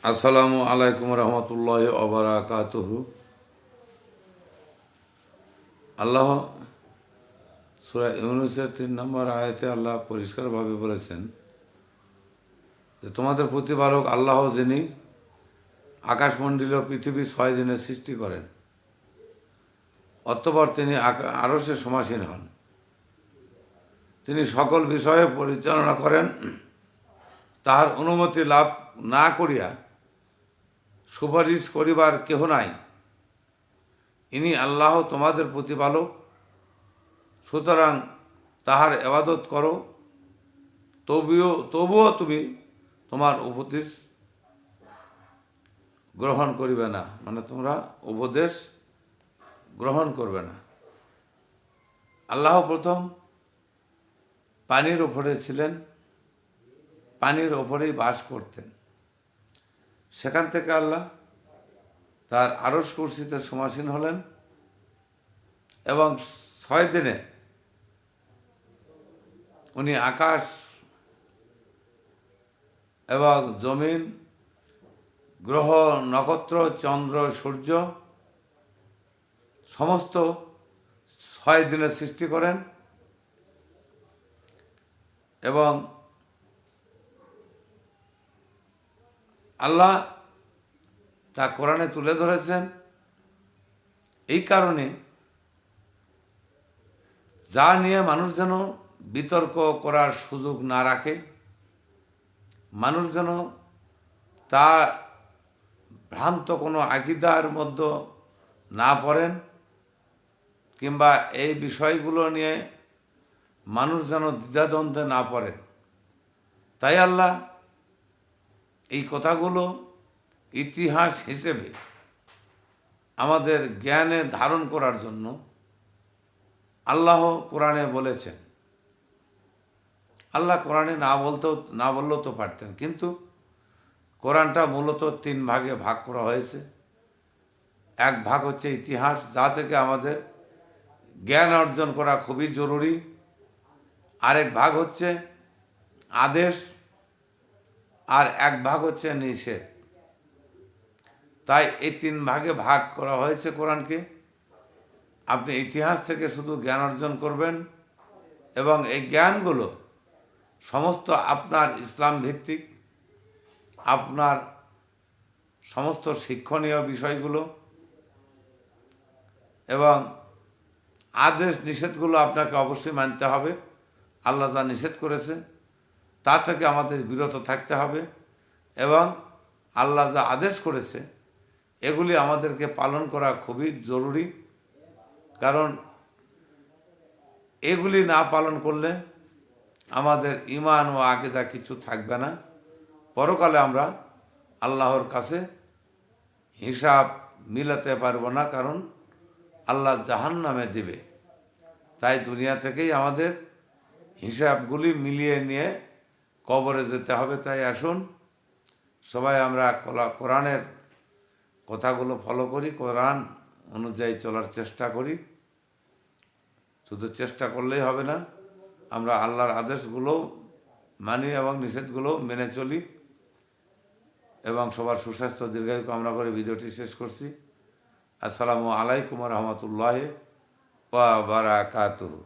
আসসালামু আলাইকুম রহমতুল্লাহ ওবারাকাতুহু। আল্লাহ সূরা ইউনূসের 3 নম্বর আয়াতে আল্লাহ পরিষ্কারভাবে বলেছেন যে তোমাদের প্রতিপালক আল্লাহ, যিনি আকাশমণ্ডলীয় পৃথিবী 6 দিনে সৃষ্টি করেন, অতঃপর তিনি আরশে সমাসীন হন। তিনি সকল বিষয়ে পরিচালনা করেন। তাহার অনুমতি লাভ না করিয়া সুপারিশ করিবার কেহ নাই। ইনি আল্লাহ তোমাদের প্রতিপালক, সুতরাং তাহার ইবাদত করো। তবুও তুমি তোমার উপদেশ গ্রহণ করিবে না, মানে তোমরা উপদেশ গ্রহণ করবে না। আল্লাহ প্রথম পানির ওপরে ছিলেন, পানির ওপরেই বাস করতেন। সেখান থেকে আল্লাহ তার আরশ কুরসিতে সমাসীন হলেন এবং 6 দিনে উনি আকাশ এবং জমিন, গ্রহ, নক্ষত্র, চন্দ্র, সূর্য সমস্ত 6 দিনে সৃষ্টি করেন এবং আল্লাহ তা কোরআনে তুলে ধরেছেন। এই কারণে যা নিয়ে মানুষ যেন বিতর্ক করার সুযোগ না রাখে, মানুষ যেন তা ভ্রান্ত কোনো আকীদার মধ্যে না পড়েন, কিংবা এই বিষয়গুলো নিয়ে মানুষ যেন দ্বিধাদ্বন্দ্বে না পড়েন। তাই আল্লাহ এই কথাগুলো ইতিহাস হিসেবে আমাদের জ্ঞানে ধারণ করার জন্য আল্লাহ কোরআনে বলেছেন। আল্লাহ কোরআনে না বললেও তো পারতেন, কিন্তু কোরআনটা মূলত 3 ভাগে ভাগ করা হয়েছে। এক ভাগ হচ্ছে ইতিহাস, যা থেকে আমাদের জ্ঞান অর্জন করা খুবই জরুরি। আরেক ভাগ হচ্ছে আদেশ, আর এক ভাগ হচ্ছে নিষেধ। তাই এই 3 ভাগে ভাগ করা হয়েছে কোরআনকে। আপনি ইতিহাস থেকে শুধু জ্ঞান অর্জন করবেন এবং এই জ্ঞানগুলো সমস্ত আপনার ইসলাম ভিত্তিক, আপনার সমস্ত শিক্ষণীয় বিষয়গুলো এবং আদেশ নিষেধগুলো আপনাকে অবশ্যই মানতে হবে। আল্লাহ যা নিষেধ করেছে তা থেকে আমাদের বিরত থাকতে হবে এবং আল্লাহ যা আদেশ করেছে এগুলি আমাদেরকে পালন করা খুবই জরুরি। কারণ এগুলি না পালন করলে আমাদের ঈমান ও আকীদা কিছু থাকবে না। পরকালে আমরা আল্লাহর কাছে হিসাব মিলাতে পারবো না, কারণ আল্লাহ জাহান্নামে দিবে। তাই দুনিয়া থেকেই আমাদের হিসাবগুলি মিলিয়ে নিয়ে কবরে যেতে হবে। তাই আসুন সবাই আমরা কোরআনের কথাগুলো ফলো করি, কোরআন অনুযায়ী চলার চেষ্টা করি। শুধু চেষ্টা করলেই হবে না, আমরা আল্লাহর আদেশগুলো মানি এবং নিষেধগুলো মেনে চলি। এবং সবার সুস্বাস্থ্য দীর্ঘায়ু কামনা করে ভিডিওটি শেষ করছি। আসসালামু আলাইকুম রহমতুল্লাহ ওয়া বারাকাতুহু।